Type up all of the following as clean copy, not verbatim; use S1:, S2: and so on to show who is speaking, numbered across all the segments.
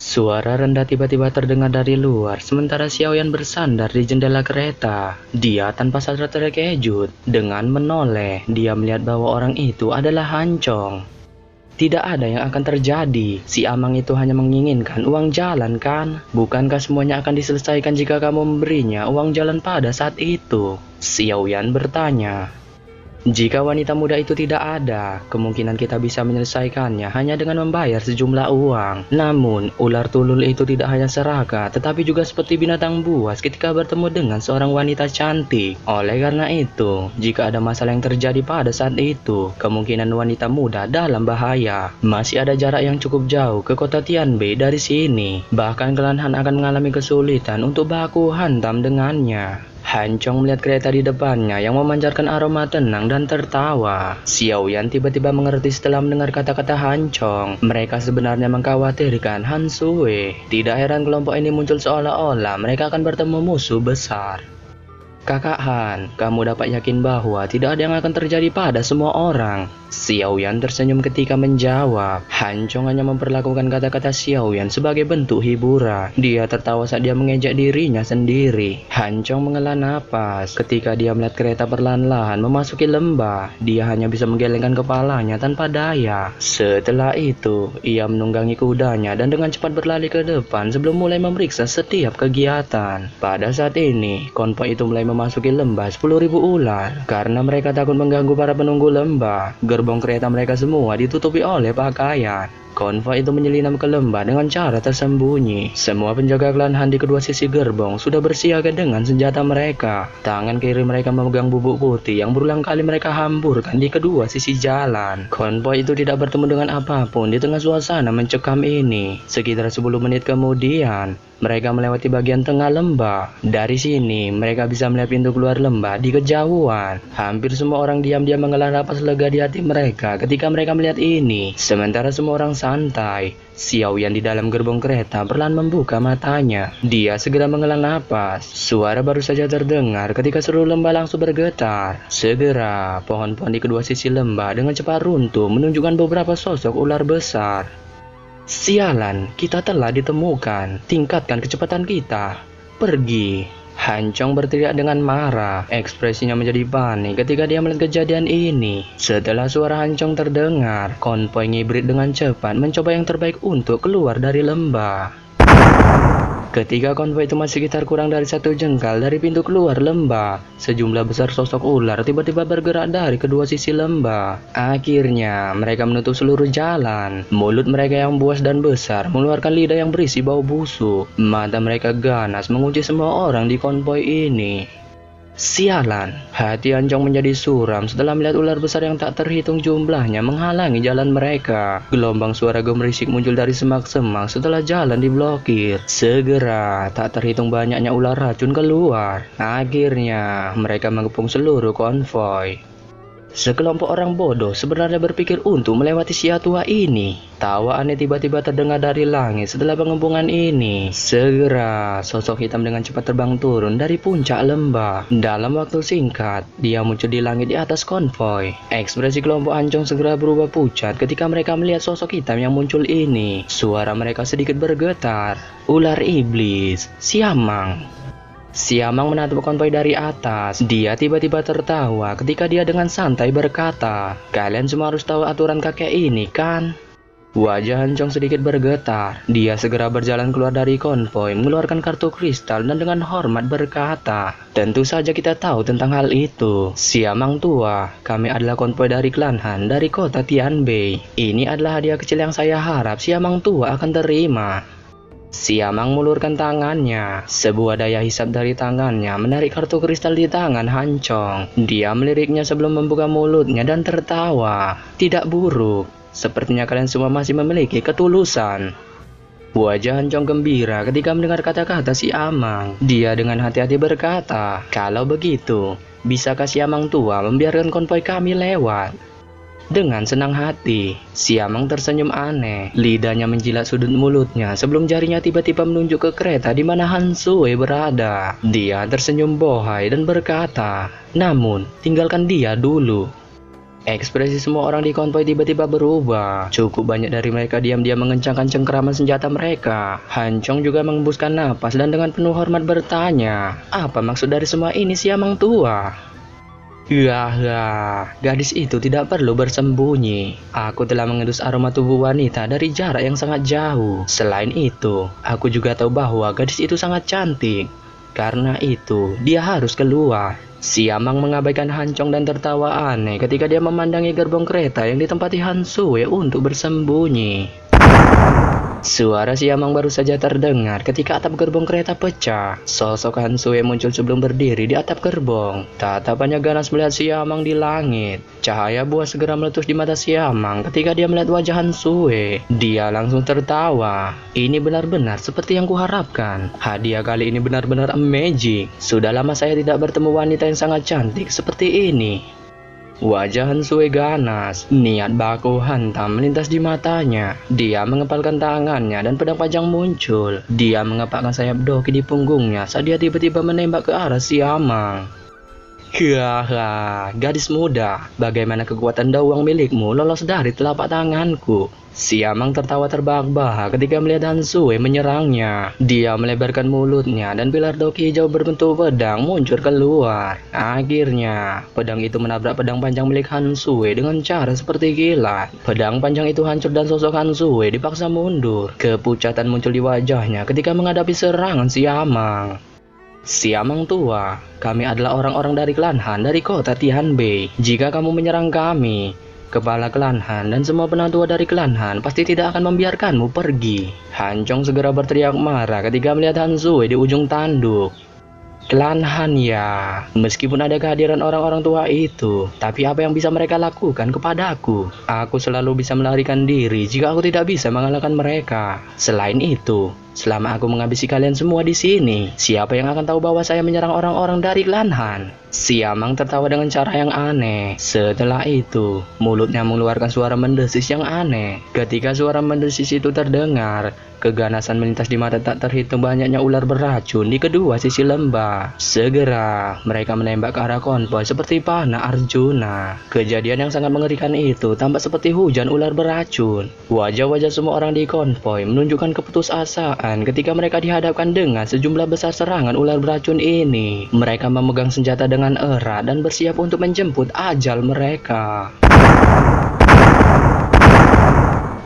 S1: Suara rendah tiba-tiba terdengar dari luar, sementara Xiaoyan bersandar di jendela kereta. Dia tanpa sadar terkejut. Dengan menoleh, dia melihat bahwa orang itu adalah Hancong. Tidak ada yang akan terjadi. Si Amang itu hanya menginginkan uang jalan, kan? Bukankah semuanya akan diselesaikan jika kamu memberinya uang jalan pada saat itu? Xiaoyan bertanya. Jika wanita muda itu tidak ada, kemungkinan kita bisa menyelesaikannya hanya dengan membayar sejumlah uang. Namun, ular tulul itu tidak hanya serakah, tetapi juga seperti binatang buas ketika bertemu dengan seorang wanita cantik. Oleh karena itu, jika ada masalah yang terjadi pada saat itu, kemungkinan wanita muda dalam bahaya. Masih ada jarak yang cukup jauh ke kota Tianbei dari sini. Bahkan Kelanhan akan mengalami kesulitan untuk baku hantam dengannya. Hancong melihat kereta di depannya yang memancarkan aroma tenang dan tertawa. Xiaoyan tiba-tiba mengerti setelah mendengar kata-kata Hancong. Mereka sebenarnya mengkhawatirkan Han Sui. Tidak heran kelompok ini muncul seolah-olah mereka akan bertemu musuh besar. Kakak Han, kamu dapat yakin bahwa tidak ada yang akan terjadi pada semua orang. Xiaoyan tersenyum ketika menjawab. Hancong hanya memperlakukan kata-kata Xiaoyan sebagai bentuk hiburan. Dia tertawa saat dia mengejek dirinya sendiri. Hancong menghela napas ketika dia melihat kereta perlahan-lahan memasuki lembah. Dia hanya bisa menggelengkan kepalanya tanpa daya. Setelah itu, ia menunggangi kudanya dan dengan cepat berlari ke depan sebelum mulai memeriksa setiap kegiatan. Pada saat ini, konvoi itu mulai memasuki lembah 10.000 ular. Karena mereka takut mengganggu para penunggu lembah, gerbong kereta mereka semua ditutupi oleh pakaian. Konvoi itu menyelinap ke lembah dengan cara tersembunyi. Semua penjaga klan Han di kedua sisi gerbong sudah bersiaga dengan senjata mereka. Tangan kiri mereka memegang bubuk putih yang berulang kali mereka hamburkan di kedua sisi jalan. Konvoi itu tidak bertemu dengan apapun di tengah suasana mencekam ini. Sekitar 10 menit kemudian, mereka melewati bagian tengah lembah. Dari sini, mereka bisa melihat pintu keluar lembah di kejauhan. Hampir semua orang diam-diam menghela napas lega di hati mereka ketika mereka melihat ini. Sementara semua orang santai, Xiaoyan di dalam gerbong kereta perlahan membuka matanya. Dia segera menghela napas. Suara baru saja terdengar ketika seluruh lembah langsung bergetar. Segera, pohon-pohon di kedua sisi lembah dengan cepat runtuh menunjukkan beberapa sosok ular besar. Sialan, kita telah ditemukan. Tingkatkan kecepatan kita. Pergi. Hancong berteriak dengan marah. Ekspresinya menjadi panik ketika dia melihat kejadian ini. Setelah suara Hancong terdengar, konvoi ngibrit dengan cepat mencoba yang terbaik untuk keluar dari lembah. Ketika konvoi itu masih sekitar kurang dari 1 jengkal dari pintu keluar lembah, sejumlah besar sosok ular tiba-tiba bergerak dari kedua sisi lembah. Akhirnya, mereka menutup seluruh jalan. Mulut mereka yang buas dan besar mengeluarkan lidah yang berisi bau busuk. Mata mereka ganas mengunci semua orang di konvoi ini. Sialan, hati Hancong menjadi suram setelah melihat ular besar yang tak terhitung jumlahnya menghalangi jalan mereka. Gelombang suara gemerisik muncul dari semak-semak setelah jalan diblokir. Segera, tak terhitung banyaknya ular racun keluar. Akhirnya, mereka mengepung seluruh konvoi. Sekelompok orang bodoh sebenarnya berpikir untuk melewati Sia tua ini. Tawa aneh tiba-tiba terdengar dari langit setelah pengepungan ini. Segera, sosok hitam dengan cepat terbang turun dari puncak lembah. Dalam waktu singkat, dia muncul di langit di atas konvoi. Ekspresi kelompok Hancong segera berubah pucat ketika mereka melihat sosok hitam yang muncul ini. Suara mereka sedikit bergetar. Ular iblis, Siamang. Siamang menatap konvoi dari atas. Dia tiba-tiba tertawa ketika dia dengan santai berkata, "Kalian semua harus tahu aturan kakek ini, kan?" Wajah Hancong sedikit bergetar. Dia segera berjalan keluar dari konvoi, mengeluarkan kartu kristal dan dengan hormat berkata, "Tentu saja kita tahu tentang hal itu. Siamang tua, kami adalah konvoi dari klan Han dari kota Tianbei. Ini adalah hadiah kecil yang saya harap Siamang tua akan terima." Siamang mengulurkan tangannya. Sebuah daya hisap dari tangannya menarik kartu kristal di tangan Hancong. Dia meliriknya sebelum membuka mulutnya dan tertawa. "Tidak buruk. Sepertinya kalian semua masih memiliki ketulusan." Wajah Hancong gembira ketika mendengar kata-kata Siamang. Dia dengan hati-hati berkata, "Kalau begitu, bisakah Siamang tua membiarkan konvoi kami lewat?" Dengan senang hati, Siamang tersenyum aneh. Lidahnya menjilat sudut mulutnya sebelum jarinya tiba-tiba menunjuk ke kereta di mana Han Sui berada. Dia tersenyum bohai dan berkata, "Namun, tinggalkan dia dulu." Ekspresi semua orang di konvoi tiba-tiba berubah. Cukup banyak dari mereka diam-diam mengencangkan cengkeraman senjata mereka. Han Chong juga mengembuskan napas dan dengan penuh hormat bertanya, apa maksud dari semua ini, Siamang tua? Gadis itu tidak perlu bersembunyi. Aku telah mengendus aroma tubuh wanita dari jarak yang sangat jauh. Selain itu, aku juga tahu bahwa gadis itu sangat cantik. Karena itu, dia harus keluar. Siamang mengabaikan Han Chong dan tertawa aneh ketika dia memandangi gerbong kereta yang ditempati Han Sue untuk bersembunyi. Suara Siamang baru saja terdengar ketika atap gerbong kereta pecah. Sosok Han Sue muncul sebelum berdiri di atap gerbong. Tatapannya ganas melihat Siamang di langit. Cahaya buas segera meletus di mata Siamang ketika dia melihat wajah Han Sue. Dia langsung tertawa. Ini benar-benar seperti yang kuharapkan. Hadiah kali ini benar-benar amazing. Sudah lama saya tidak bertemu wanita yang sangat cantik seperti ini. Wajah Han Sue ganas, niat baku hantam melintas di matanya. Dia mengepalkan tangannya dan pedang panjang muncul. Dia mengepakkan sayap doki di punggungnya saat dia tiba-tiba menembak ke arah Siamang. Gadis muda, bagaimana kekuatan dawang milikmu lolos dari telapak tanganku? Siamang tertawa terbahak-bahak ketika melihat Han Sue menyerangnya. Dia melebarkan mulutnya dan pilar doki hijau berbentuk pedang muncul keluar. Akhirnya, pedang itu menabrak pedang panjang milik Han Sue dengan cara seperti kilat. Pedang panjang itu hancur dan sosok Han Sue dipaksa mundur. Kepucatan muncul di wajahnya ketika menghadapi serangan Siamang. Siamang tua, kami adalah orang-orang dari klan Han dari kota Tianbei. Jika kamu menyerang kami, kepala klan Han dan semua penatua dari klan Han pasti tidak akan membiarkanmu pergi. Han Chong segera berteriak marah ketika melihat Han Sue di ujung tanduk. Klan Han ya, meskipun ada kehadiran orang-orang tua itu, tapi apa yang bisa mereka lakukan kepadaku? Aku selalu bisa melarikan diri jika aku tidak bisa mengalahkan mereka. Selain itu, selama aku menghabisi kalian semua di sini, siapa yang akan tahu bahwa saya menyerang orang-orang dari klan Han? Siamang tertawa dengan cara yang aneh. Setelah itu, mulutnya mengeluarkan suara mendesis yang aneh. Ketika suara mendesis itu terdengar, keganasan melintas di mata tak terhitung banyaknya ular beracun di kedua sisi lembah. Segera, mereka menembak ke arah konvoi seperti panah Arjuna. Kejadian yang sangat mengerikan itu tampak seperti hujan ular beracun. Wajah-wajah semua orang di konvoi menunjukkan keputusasaan ketika mereka dihadapkan dengan sejumlah besar serangan ular beracun ini. Mereka memegang senjata dengan erat dan bersiap untuk menjemput ajal mereka.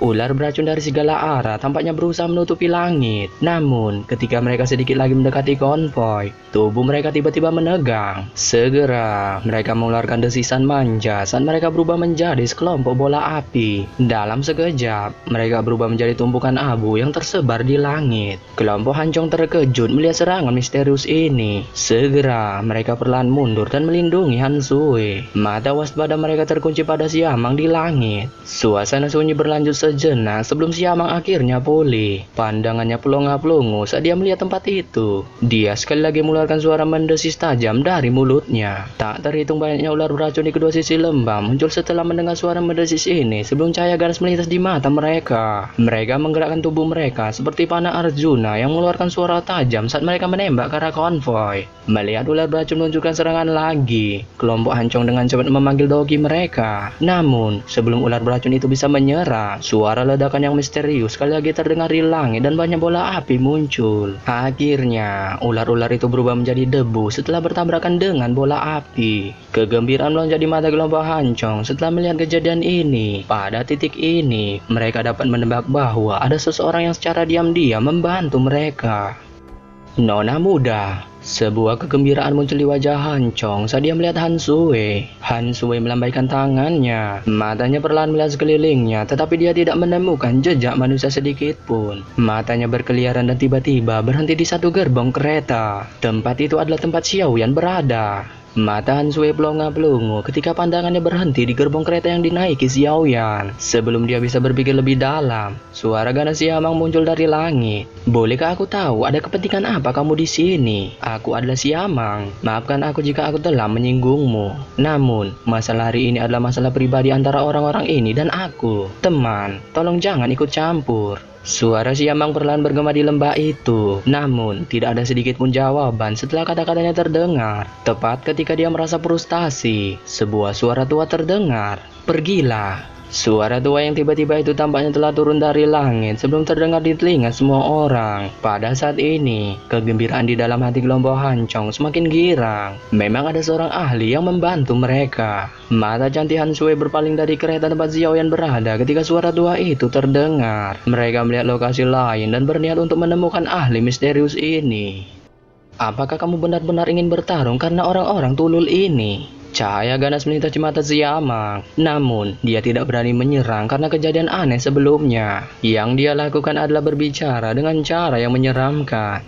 S1: Ular beracun dari segala arah tampaknya berusaha menutupi langit. Namun, ketika mereka sedikit lagi mendekati konvoi, tubuh mereka tiba-tiba menegang. Segera, mereka mengeluarkan desisan manja saat mereka berubah menjadi sekelompok bola api. Dalam sekejap, mereka berubah menjadi tumpukan abu yang tersebar di langit. Kelompok Han Chong terkejut melihat serangan misterius ini. Segera, mereka perlahan mundur dan melindungi Han Sue. Mata waspada mereka terkunci pada Siamang di langit. Suasana sunyi berlanjut sejenak sebelum Siamang akhirnya pulih. Pandangannya pelongo-pelongo saat dia melihat tempat itu. Dia sekali lagi mengeluarkan suara mendesis tajam dari mulutnya. Tak terhitung banyaknya ular beracun di kedua sisi lembah muncul setelah mendengar suara mendesis ini sebelum cahaya ganas melintas di mata mereka. Mereka menggerakkan tubuh mereka seperti panah Arjuna yang mengeluarkan suara tajam saat mereka menembak ke arah konvoi. Melihat ular beracun menunjukkan serangan lagi, kelompok Han Chong dengan cepat memanggil doki mereka. Namun, sebelum ular beracun itu bisa menyerang, suara ledakan yang misterius sekali lagi terdengar di langit dan banyak bola api muncul. Akhirnya, ular-ular itu berubah menjadi debu setelah bertabrakan dengan bola api. Kegembiraan melonjak di mata kelompok Han Chong setelah melihat kejadian ini. Pada titik ini, mereka dapat menebak bahwa ada seseorang yang secara diam-diam membantu mereka. Nona muda. Sebuah kegembiraan muncul di wajah Han Chong saat dia melihat Han Sue. Han Sue melambaikan tangannya. Matanya perlahan melihat sekelilingnya, tetapi dia tidak menemukan jejak manusia sedikit pun. Matanya berkeliaran dan tiba-tiba berhenti di satu gerbong kereta. Tempat itu adalah tempat Xiaoyan berada. Mata Han Sue pelongo-pelongo ketika pandangannya berhenti di gerbong kereta yang dinaiki Xiaoyan. Sebelum dia bisa berpikir lebih dalam, suara ganas Siamang muncul dari langit. Bolehkah aku tahu ada kepentingan apa kamu di sini? Aku adalah Siamang. Maafkan aku jika aku telah menyinggungmu. Namun, masalah hari ini adalah masalah pribadi antara orang-orang ini dan aku. Teman, tolong jangan ikut campur. Suara Siamang perlahan bergema di lembah itu. Namun, tidak ada sedikit pun jawaban setelah kata-katanya terdengar. Tepat ketika dia merasa frustasi, sebuah suara tua terdengar. Pergilah. Suara tua yang tiba-tiba itu tampaknya telah turun dari langit sebelum terdengar di telinga semua orang. Pada saat ini, kegembiraan di dalam hati kelompok Hancong semakin girang. Memang ada seorang ahli yang membantu mereka. Mata cantik Han Sui berpaling dari kereta tempat Xiaoyan berada ketika suara tua itu terdengar. Mereka melihat lokasi lain dan berniat untuk menemukan ahli misterius ini. Apakah kamu benar-benar ingin bertarung karena orang-orang tulul ini? Cahaya ganas melintas di mata Siamang. Namun, dia tidak berani menyerang karena kejadian aneh sebelumnya. Yang dia lakukan adalah berbicara dengan cara yang menyeramkan.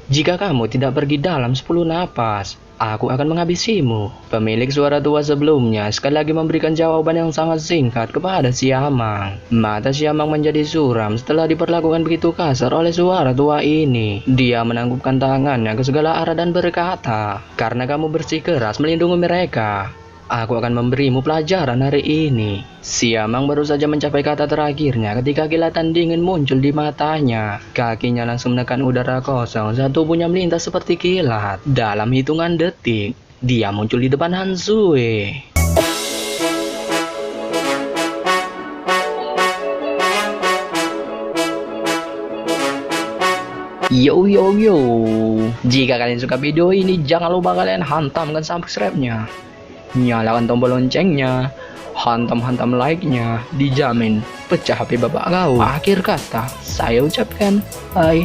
S1: Jika kamu tidak pergi dalam 10 napas, aku akan menghabisimu. Pemilik suara tua sebelumnya sekali lagi memberikan jawaban yang sangat singkat kepada Siamang. Mata Siamang menjadi suram setelah diperlakukan begitu kasar oleh suara tua ini. Dia menanggupkan tangannya ke segala arah dan berkata, "Karena kamu bersikeras melindungi mereka, aku akan memberimu pelajaran hari ini." Siamang baru saja mencapai kata terakhirnya ketika kilatan dingin muncul di matanya. Kakinya langsung menekan udara kosong saat tubuhnya melintas seperti kilat. Dalam hitungan detik, dia muncul di depan Han Sui. Yo yo yo. Jika kalian suka video ini, jangan lupa kalian hantamkan subscribe-nya. Nyalakan tombol loncengnya, hantam-hantam like-nya, dijamin pecah HP bapak kau. Akhir kata, saya ucapkan bye.